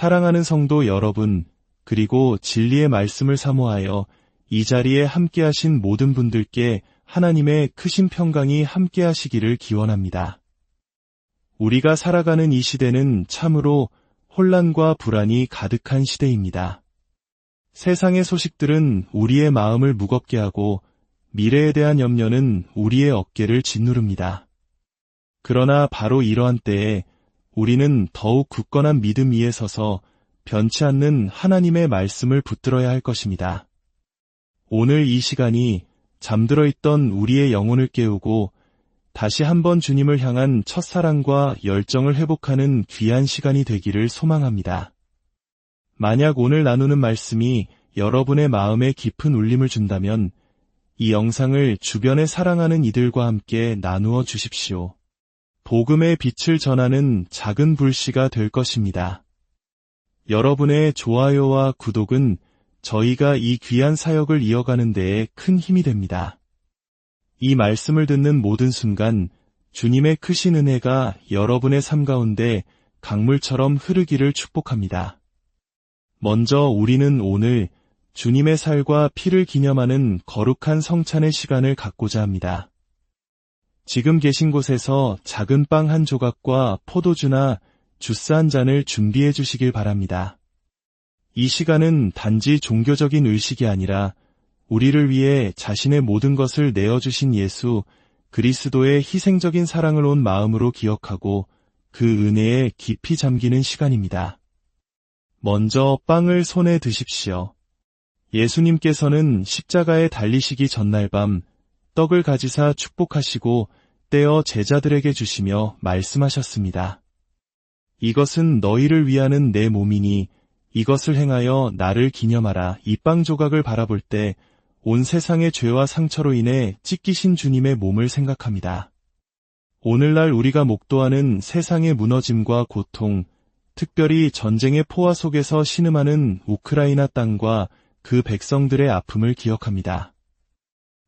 사랑하는 성도 여러분, 그리고 진리의 말씀을 사모하여 이 자리에 함께하신 모든 분들께 하나님의 크신 평강이 함께하시기를 기원합니다. 우리가 살아가는 이 시대는 참으로 혼란과 불안이 가득한 시대입니다. 세상의 소식들은 우리의 마음을 무겁게 하고 미래에 대한 염려는 우리의 어깨를 짓누릅니다. 그러나 바로 이러한 때에 우리는 더욱 굳건한 믿음 위에 서서 변치 않는 하나님의 말씀을 붙들어야 할 것입니다. 오늘 이 시간이 잠들어 있던 우리의 영혼을 깨우고 다시 한번 주님을 향한 첫사랑과 열정을 회복하는 귀한 시간이 되기를 소망합니다. 만약 오늘 나누는 말씀이 여러분의 마음에 깊은 울림을 준다면 이 영상을 주변에 사랑하는 이들과 함께 나누어 주십시오. 복음의 빛을 전하는 작은 불씨가 될 것입니다. 여러분의 좋아요와 구독은 저희가 이 귀한 사역을 이어가는 데에 큰 힘이 됩니다. 이 말씀을 듣는 모든 순간 주님의 크신 은혜가 여러분의 삶 가운데 강물처럼 흐르기를 축복합니다. 먼저 우리는 오늘 주님의 살과 피를 기념하는 거룩한 성찬의 시간을 갖고자 합니다. 지금 계신 곳에서 작은 빵 한 조각과 포도주나 주스 한 잔을 준비해 주시길 바랍니다. 이 시간은 단지 종교적인 의식이 아니라 우리를 위해 자신의 모든 것을 내어주신 예수 그리스도의 희생적인 사랑을 온 마음으로 기억하고 그 은혜에 깊이 잠기는 시간입니다. 먼저 빵을 손에 드십시오. 예수님께서는 십자가에 달리시기 전날 밤 떡을 가지사 축복하시고 떼어 제자들에게 주시며 말씀하셨습니다. 이것은 너희를 위하는 내 몸이니 이것을 행하여 나를 기념하라. 이 빵 조각을 바라볼 때 온 세상의 죄와 상처로 인해 찢기신 주님의 몸을 생각합니다. 오늘날 우리가 목도하는 세상의 무너짐과 고통, 특별히 전쟁의 포화 속에서 신음하는 우크라이나 땅과 그 백성들의 아픔을 기억합니다.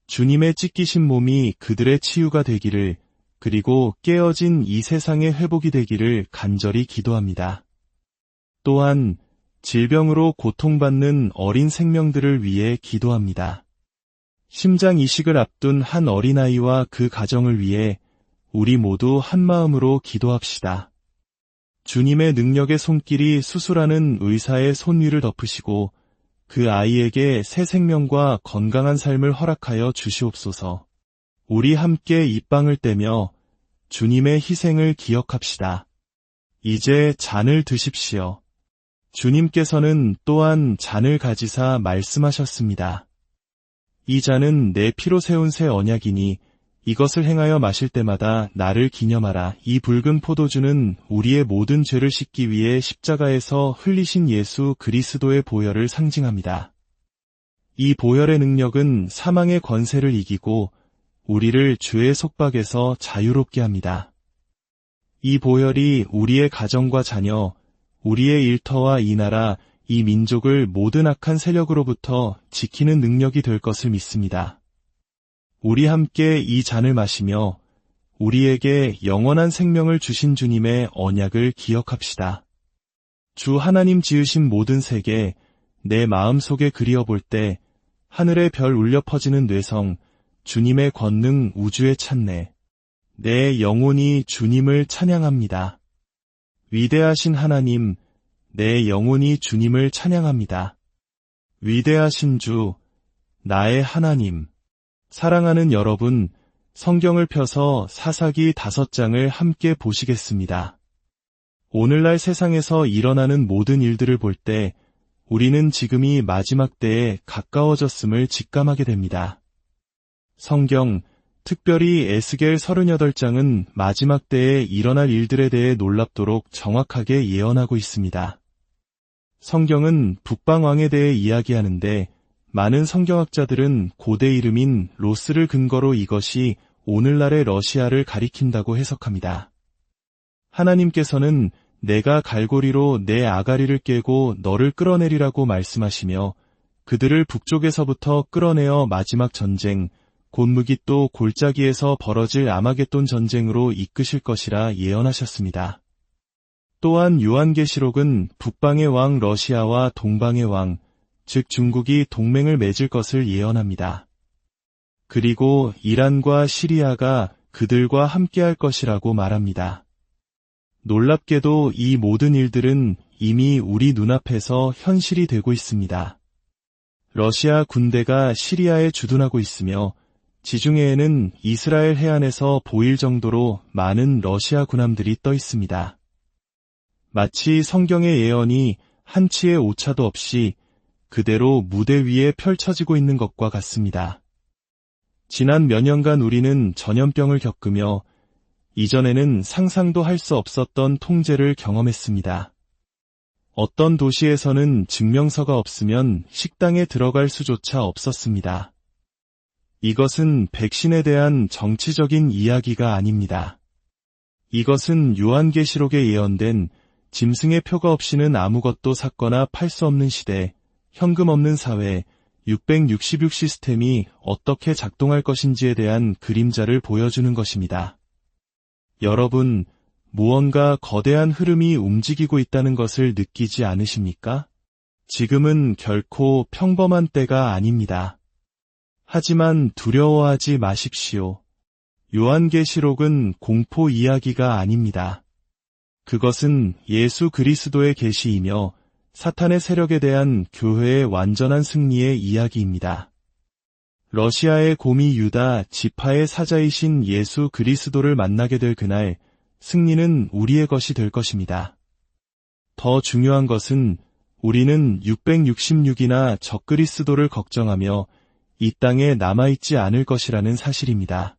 주님의 찢기신 몸이 그들의 치유가 되기를, 그리고 깨어진 이 세상의 회복이 되기를 간절히 기도합니다. 또한 질병으로 고통받는 어린 생명들을 위해 기도합니다. 심장 이식을 앞둔 한 어린아이와 그 가정을 위해 우리 모두 한마음으로 기도합시다. 주님의 능력의 손길이 수술하는 의사의 손 위를 덮으시고 그 아이에게 새 생명과 건강한 삶을 허락하여 주시옵소서. 우리 함께 이 빵을 떼며 주님의 희생을 기억합시다. 이제 잔을 드십시오. 주님께서는 또한 잔을 가지사 말씀하셨습니다. 이 잔은 내 피로 세운 새 언약이니 이것을 행하여 마실 때마다 나를 기념하라. 이 붉은 포도주는 우리의 모든 죄를 씻기 위해 십자가에서 흘리신 예수 그리스도의 보혈을 상징합니다. 이 보혈의 능력은 사망의 권세를 이기고 우리를 죄의 속박에서 자유롭게 합니다. 이 보혈이 우리의 가정과 자녀, 우리의 일터와 이 나라, 이 민족을 모든 악한 세력으로부터 지키는 능력이 될 것을 믿습니다. 우리 함께 이 잔을 마시며 우리에게 영원한 생명을 주신 주님의 언약을 기억합시다. 주 하나님 지으신 모든 세계, 내 마음속에 그리어볼 때 하늘의 별 울려 퍼지는 뇌성, 주님의 권능 우주에 찬네. 내 영혼이 주님을 찬양합니다. 위대하신 하나님, 내 영혼이 주님을 찬양합니다. 위대하신 주, 나의 하나님. 사랑하는 여러분, 성경을 펴서 사사기 5장을 함께 보시겠습니다. 오늘날 세상에서 일어나는 모든 일들을 볼 때 우리는 지금이 마지막 때에 가까워졌음을 직감하게 됩니다. 성경, 특별히 에스겔 38장은 마지막 때에 일어날 일들에 대해 놀랍도록 정확하게 예언하고 있습니다. 성경은 북방왕에 대해 이야기하는데 많은 성경학자들은 고대 이름인 로스를 근거로 이것이 오늘날의 러시아를 가리킨다고 해석합니다. 하나님께서는 내가 갈고리로 내 아가리를 깨고 너를 끌어내리라고 말씀하시며 그들을 북쪽에서부터 끌어내어 마지막 전쟁, 곧 무기또 골짜기에서 벌어질 아마겟돈 전쟁으로 이끄실 것이라 예언하셨습니다. 또한 요한계시록은 북방의 왕 러시아와 동방의 왕, 즉 중국이 동맹을 맺을 것을 예언합니다. 그리고 이란과 시리아가 그들과 함께할 것이라고 말합니다. 놀랍게도 이 모든 일들은 이미 우리 눈앞에서 현실이 되고 있습니다. 러시아 군대가 시리아에 주둔하고 있으며 지중해에는 이스라엘 해안에서 보일 정도로 많은 러시아 군함들이 떠 있습니다. 마치 성경의 예언이 한치의 오차도 없이 그대로 무대 위에 펼쳐지고 있는 것과 같습니다. 지난 몇 년간 우리는 전염병을 겪으며 이전에는 상상도 할 수 없었던 통제를 경험했습니다. 어떤 도시에서는 증명서가 없으면 식당에 들어갈 수조차 없었습니다. 이것은 백신에 대한 정치적인 이야기가 아닙니다. 이것은 요한계시록에 예언된 짐승의 표가 없이는 아무것도 샀거나 팔 수 없는 시대, 현금 없는 사회, 666 시스템이 어떻게 작동할 것인지에 대한 그림자를 보여주는 것입니다. 여러분, 무언가 거대한 흐름이 움직이고 있다는 것을 느끼지 않으십니까? 지금은 결코 평범한 때가 아닙니다. 하지만 두려워하지 마십시오. 요한계시록은 공포 이야기가 아닙니다. 그것은 예수 그리스도의 계시이며 사탄의 세력에 대한 교회의 완전한 승리의 이야기입니다. 러시아의 곰이 유다 지파의 사자이신 예수 그리스도를 만나게 될 그날 승리는 우리의 것이 될 것입니다. 더 중요한 것은 우리는 666이나 적그리스도를 걱정하며 이 땅에 남아있지 않을 것이라는 사실입니다.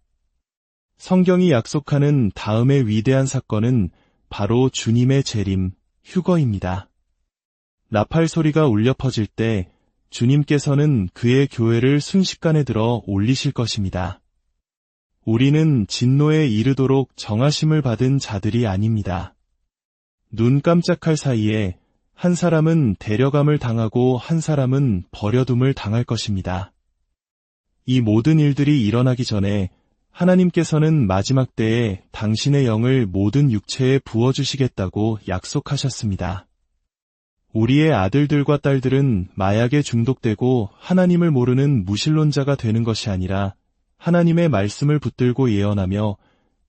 성경이 약속하는 다음의 위대한 사건은 바로 주님의 재림, 휴거입니다. 나팔 소리가 울려 퍼질 때 주님께서는 그의 교회를 순식간에 들어 올리실 것입니다. 우리는 진노에 이르도록 정하심을 받은 자들이 아닙니다. 눈 깜짝할 사이에 한 사람은 데려감을 당하고 한 사람은 버려둠을 당할 것입니다. 이 모든 일들이 일어나기 전에 하나님께서는 마지막 때에 당신의 영을 모든 육체에 부어주시겠다고 약속하셨습니다. 우리의 아들들과 딸들은 마약에 중독되고 하나님을 모르는 무신론자가 되는 것이 아니라 하나님의 말씀을 붙들고 예언하며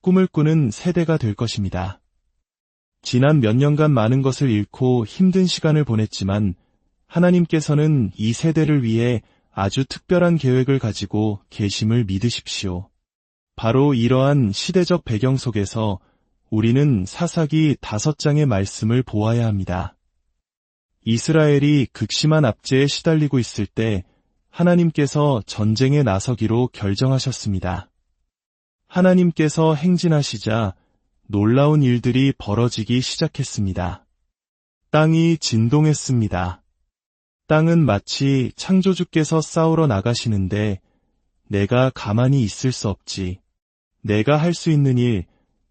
꿈을 꾸는 세대가 될 것입니다. 지난 몇 년간 많은 것을 잃고 힘든 시간을 보냈지만 하나님께서는 이 세대를 위해 아주 특별한 계획을 가지고 계심을 믿으십시오. 바로 이러한 시대적 배경 속에서 우리는 사사기 5장의 말씀을 보아야 합니다. 이스라엘이 극심한 압제에 시달리고 있을 때 하나님께서 전쟁에 나서기로 결정하셨습니다. 하나님께서 행진하시자 놀라운 일들이 벌어지기 시작했습니다. 땅이 진동했습니다. 땅은 마치 창조주께서 싸우러 나가시는데 내가 가만히 있을 수 없지. 내가 할 수 있는 일,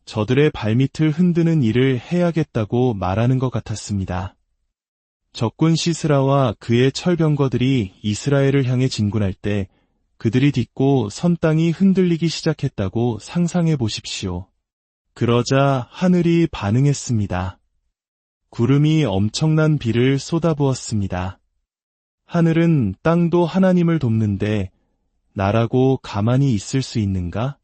저들의 발밑을 흔드는 일을 해야겠다고 말하는 것 같았습니다. 적군 시스라와 그의 철병거들이 이스라엘을 향해 진군할 때 그들이 딛고 선 땅이 흔들리기 시작했다고 상상해 보십시오. 그러자 하늘이 반응했습니다. 구름이 엄청난 비를 쏟아부었습니다. 하늘은 땅도 하나님을 돕는데 나라고 가만히 있을 수 있는가?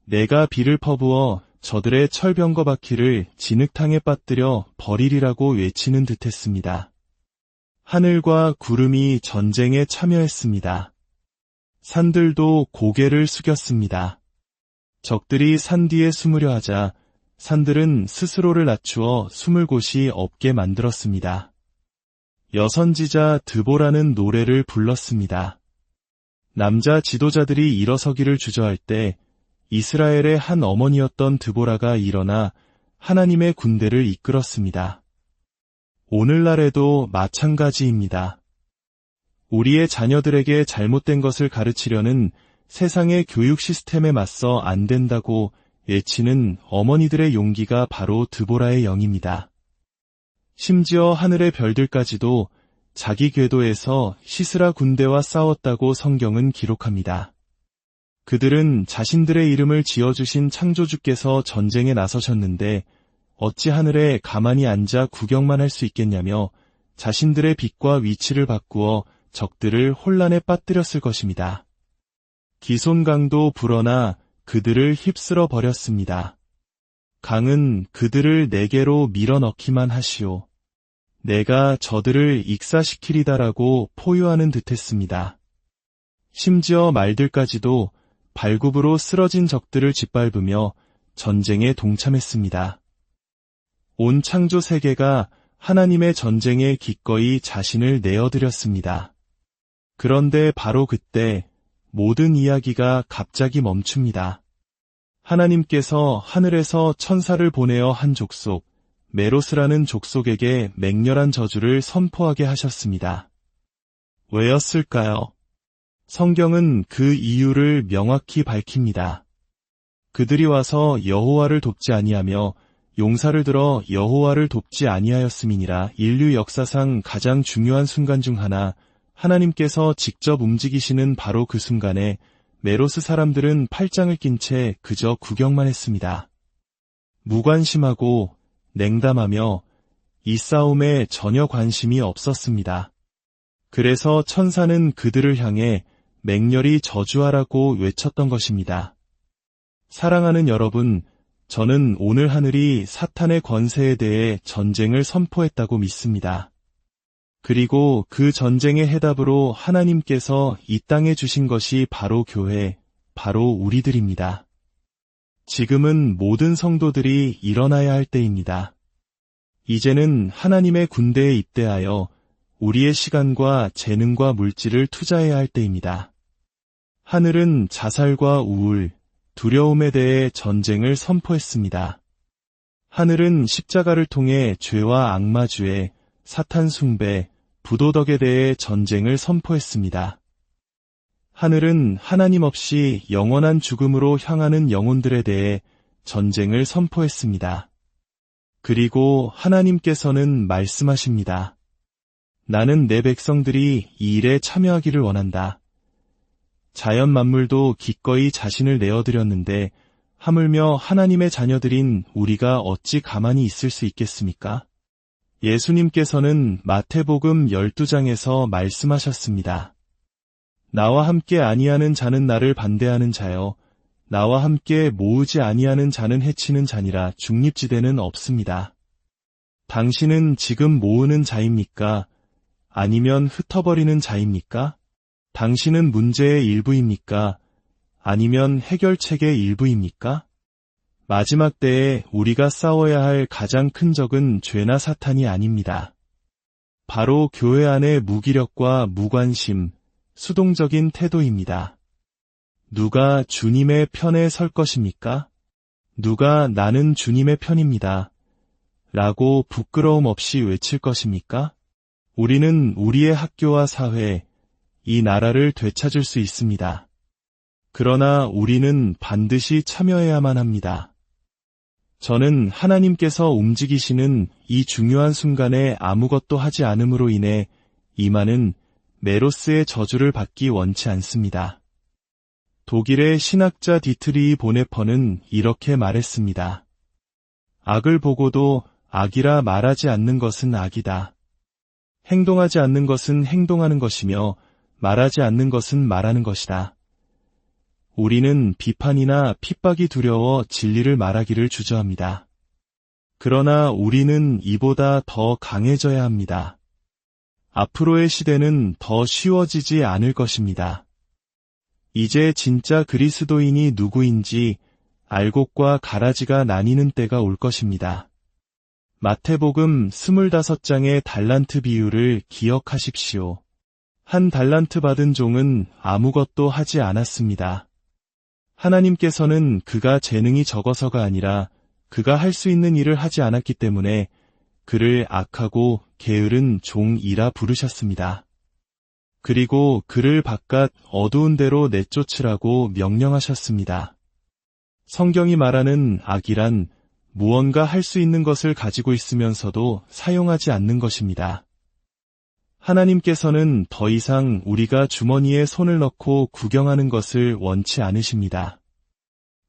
내가 비를 퍼부어 저들의 철병거 바퀴를 진흙탕에 빠뜨려 버리리라고 외치는 듯했습니다. 하늘과 구름이 전쟁에 참여했습니다. 산들도 고개를 숙였습니다. 적들이 산 뒤에 숨으려 하자 산들은 스스로를 낮추어 숨을 곳이 없게 만들었습니다. 여선지자 드보라는 노래를 불렀습니다. 남자 지도자들이 일어서기를 주저할 때 이스라엘의 한 어머니였던 드보라가 일어나 하나님의 군대를 이끌었습니다. 오늘날에도 마찬가지입니다. 우리의 자녀들에게 잘못된 것을 가르치려는 세상의 교육 시스템에 맞서 안 된다고 외치는 어머니들의 용기가 바로 드보라의 영입니다. 심지어 하늘의 별들까지도 자기 궤도에서 시스라 군대와 싸웠다고 성경은 기록합니다. 그들은 자신들의 이름을 지어주신 창조주께서 전쟁에 나서셨는데 어찌 하늘에 가만히 앉아 구경만 할 수 있겠냐며 자신들의 빛과 위치를 바꾸어 적들을 혼란에 빠뜨렸을 것입니다. 기손강도 불어나 그들을 휩쓸어 버렸습니다. 강은 그들을 내게로 밀어넣기만 하시오. 내가 저들을 익사시키리다라고 포효하는 듯했습니다. 심지어 말들까지도 발굽으로 쓰러진 적들을 짓밟으며 전쟁에 동참했습니다. 온 창조 세계가 하나님의 전쟁에 기꺼이 자신을 내어드렸습니다. 그런데 바로 그때 모든 이야기가 갑자기 멈춥니다. 하나님께서 하늘에서 천사를 보내어 한 족속, 메로스라는 족속에게 맹렬한 저주를 선포하게 하셨습니다. 왜였을까요? 성경은 그 이유를 명확히 밝힙니다. 그들이 와서 여호와를 돕지 아니하며 용사를 들어 여호와를 돕지 아니하였음이니라. 인류 역사상 가장 중요한 순간 중 하나, 하나님께서 직접 움직이시는 바로 그 순간에 메로스 사람들은 팔짱을 낀 채 그저 구경만 했습니다. 무관심하고 냉담하며 이 싸움에 전혀 관심이 없었습니다. 그래서 천사는 그들을 향해 맹렬히 저주하라고 외쳤던 것입니다. 사랑하는 여러분, 저는 오늘 하늘이 사탄의 권세에 대해 전쟁을 선포했다고 믿습니다. 그리고 그 전쟁의 해답으로 하나님께서 이 땅에 주신 것이 바로 교회, 바로 우리들입니다. 지금은 모든 성도들이 일어나야 할 때입니다. 이제는 하나님의 군대에 입대하여 우리의 시간과 재능과 물질을 투자해야 할 때입니다. 하늘은 자살과 우울, 두려움에 대해 전쟁을 선포했습니다. 하늘은 십자가를 통해 죄와 악마주의, 사탄 숭배, 부도덕에 대해 전쟁을 선포했습니다. 하늘은 하나님 없이 영원한 죽음으로 향하는 영혼들에 대해 전쟁을 선포했습니다. 그리고 하나님께서는 말씀하십니다. 나는 내 백성들이 이 일에 참여하기를 원한다. 자연 만물도 기꺼이 자신을 내어드렸는데 하물며 하나님의 자녀들인 우리가 어찌 가만히 있을 수 있겠습니까? 예수님께서는 마태복음 12장에서 말씀하셨습니다. 나와 함께 아니하는 자는 나를 반대하는 자여, 나와 함께 모으지 아니하는 자는 해치는 자니라. 중립지대는 없습니다. 당신은 지금 모으는 자입니까? 아니면 흩어버리는 자입니까? 당신은 문제의 일부입니까? 아니면 해결책의 일부입니까? 마지막 때에 우리가 싸워야 할 가장 큰 적은 죄나 사탄이 아닙니다. 바로 교회 안의 무기력과 무관심, 수동적인 태도입니다. 누가 주님의 편에 설 것입니까? 누가 나는 주님의 편입니다. 라고 부끄러움 없이 외칠 것입니까? 우리는 우리의 학교와 사회, 이 나라를 되찾을 수 있습니다. 그러나 우리는 반드시 참여해야만 합니다. 저는 하나님께서 움직이시는 이 중요한 순간에 아무것도 하지 않음으로 인해 임하는 메로스의 저주를 받기 원치 않습니다. 독일의 신학자 디트리히 보네퍼는 이렇게 말했습니다. 악을 보고도 악이라 말하지 않는 것은 악이다. 행동하지 않는 것은 행동하는 것이며 말하지 않는 것은 말하는 것이다. 우리는 비판이나 핍박이 두려워 진리를 말하기를 주저합니다. 그러나 우리는 이보다 더 강해져야 합니다. 앞으로의 시대는 더 쉬워지지 않을 것입니다. 이제 진짜 그리스도인이 누구인지 알곡과 가라지가 나뉘는 때가 올 것입니다. 마태복음 25장의 달란트 비유를 기억하십시오. 한 달란트 받은 종은 아무것도 하지 않았습니다. 하나님께서는 그가 재능이 적어서가 아니라 그가 할 수 있는 일을 하지 않았기 때문에 그를 악하고 게으른 종이라 부르셨습니다. 그리고 그를 바깥 어두운 데로 내쫓으라고 명령하셨습니다. 성경이 말하는 악이란 무언가 할 수 있는 것을 가지고 있으면서도 사용하지 않는 것입니다. 하나님께서는 더 이상 우리가 주머니에 손을 넣고 구경하는 것을 원치 않으십니다.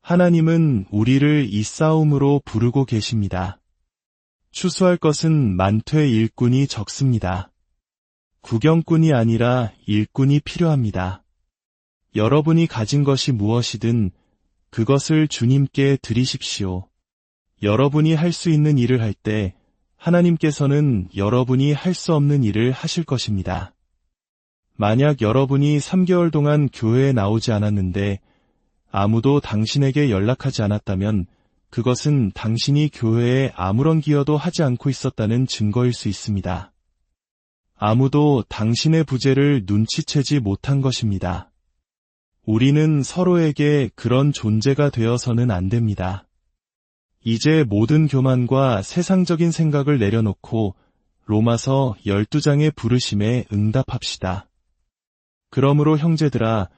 하나님은 우리를 이 싸움으로 부르고 계십니다. 추수할 것은 많되 일꾼이 적습니다. 구경꾼이 아니라 일꾼이 필요합니다. 여러분이 가진 것이 무엇이든 그것을 주님께 드리십시오. 여러분이 할 수 있는 일을 할 때 하나님께서는 여러분이 할 수 없는 일을 하실 것입니다. 만약 여러분이 3개월 동안 교회에 나오지 않았는데 아무도 당신에게 연락하지 않았다면 그것은 당신이 교회에 아무런 기여도 하지 않고 있었다는 증거일 수 있습니다. 아무도 당신의 부재를 눈치채지 못한 것입니다. 우리는 서로에게 그런 존재가 되어서는 안 됩니다. 이제 모든 교만과 세상적인 생각을 내려놓고 로마서 12장의 부르심에 응답합시다. 그러므로 형제들아,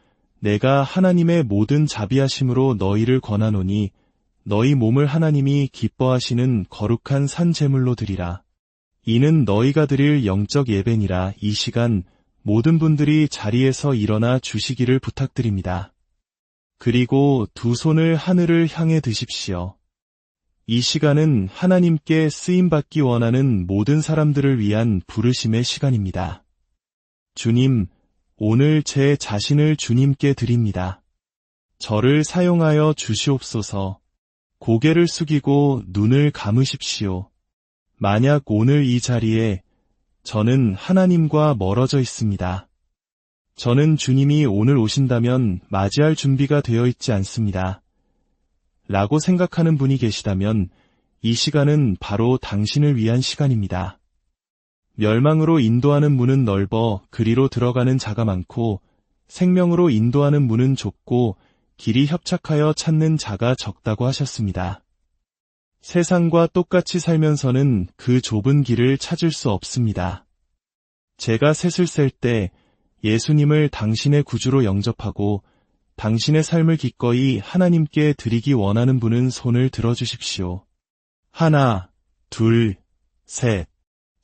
내가 하나님의 모든 자비하심으로 너희를 권하노니 너희 몸을 하나님이 기뻐하시는 거룩한 산 제물로 드리라. 이는 너희가 드릴 영적 예배니라. 이 시간 모든 분들이 자리에서 일어나 주시기를 부탁드립니다. 그리고 두 손을 하늘을 향해 드십시오. 이 시간은 하나님께 쓰임받기 원하는 모든 사람들을 위한 부르심의 시간입니다. 주님, 오늘 제 자신을 주님께 드립니다. 저를 사용하여 주시옵소서. 고개를 숙이고 눈을 감으십시오. 만약 오늘 이 자리에 저는 하나님과 멀어져 있습니다. 저는 주님이 오늘 오신다면 맞이할 준비가 되어 있지 않습니다. 라고 생각하는 분이 계시다면 이 시간은 바로 당신을 위한 시간입니다. 멸망으로 인도하는 문은 넓어 그리로 들어가는 자가 많고 생명으로 인도하는 문은 좁고 길이 협착하여 찾는 자가 적다고 하셨습니다. 세상과 똑같이 살면서는 그 좁은 길을 찾을 수 없습니다. 제가 셋을 셀 때 예수님을 당신의 구주로 영접하고 당신의 삶을 기꺼이 하나님께 드리기 원하는 분은 손을 들어주십시오. 하나, 둘, 셋.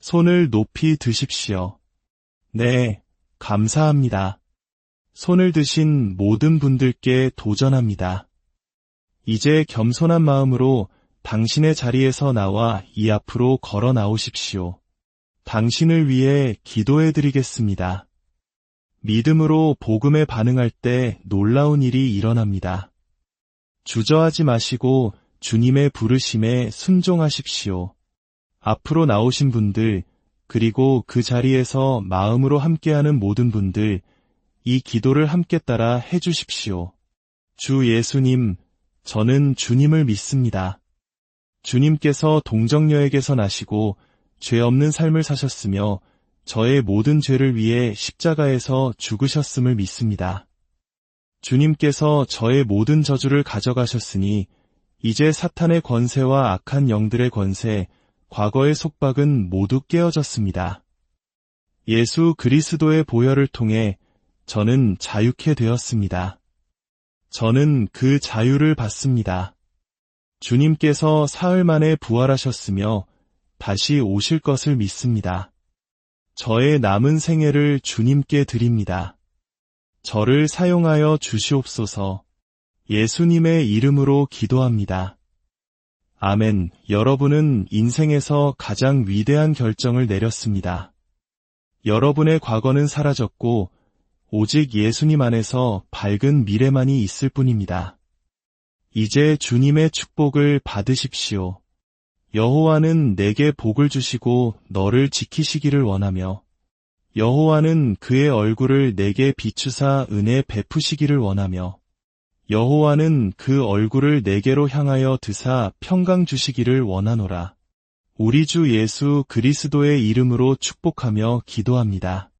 손을 높이 드십시오. 네, 감사합니다. 손을 드신 모든 분들께 도전합니다. 이제 겸손한 마음으로 당신의 자리에서 나와 이 앞으로 걸어 나오십시오. 당신을 위해 기도해 드리겠습니다. 믿음으로 복음에 반응할 때 놀라운 일이 일어납니다. 주저하지 마시고 주님의 부르심에 순종하십시오. 앞으로 나오신 분들, 그리고 그 자리에서 마음으로 함께하는 모든 분들, 이 기도를 함께 따라 해주십시오. 주 예수님, 저는 주님을 믿습니다. 주님께서 동정녀에게서 나시고 죄 없는 삶을 사셨으며 저의 모든 죄를 위해 십자가에서 죽으셨음을 믿습니다. 주님께서 저의 모든 저주를 가져가셨으니 이제 사탄의 권세와 악한 영들의 권세, 과거의 속박은 모두 깨어졌습니다. 예수 그리스도의 보혈을 통해 저는 자유케 되었습니다. 저는 그 자유를 받습니다. 주님께서 사흘 만에 부활하셨으며 다시 오실 것을 믿습니다. 저의 남은 생애를 주님께 드립니다. 저를 사용하여 주시옵소서. 예수님의 이름으로 기도합니다. 아멘. 여러분은 인생에서 가장 위대한 결정을 내렸습니다. 여러분의 과거는 사라졌고 오직 예수님 안에서 밝은 미래만이 있을 뿐입니다. 이제 주님의 축복을 받으십시오. 여호와는 내게 복을 주시고 너를 지키시기를 원하며 여호와는 그의 얼굴을 내게 비추사 은혜 베푸시기를 원하며 여호와는 그 얼굴을 내게로 향하여 드사 평강 주시기를 원하노라. 우리 주 예수 그리스도의 이름으로 축복하며 기도합니다.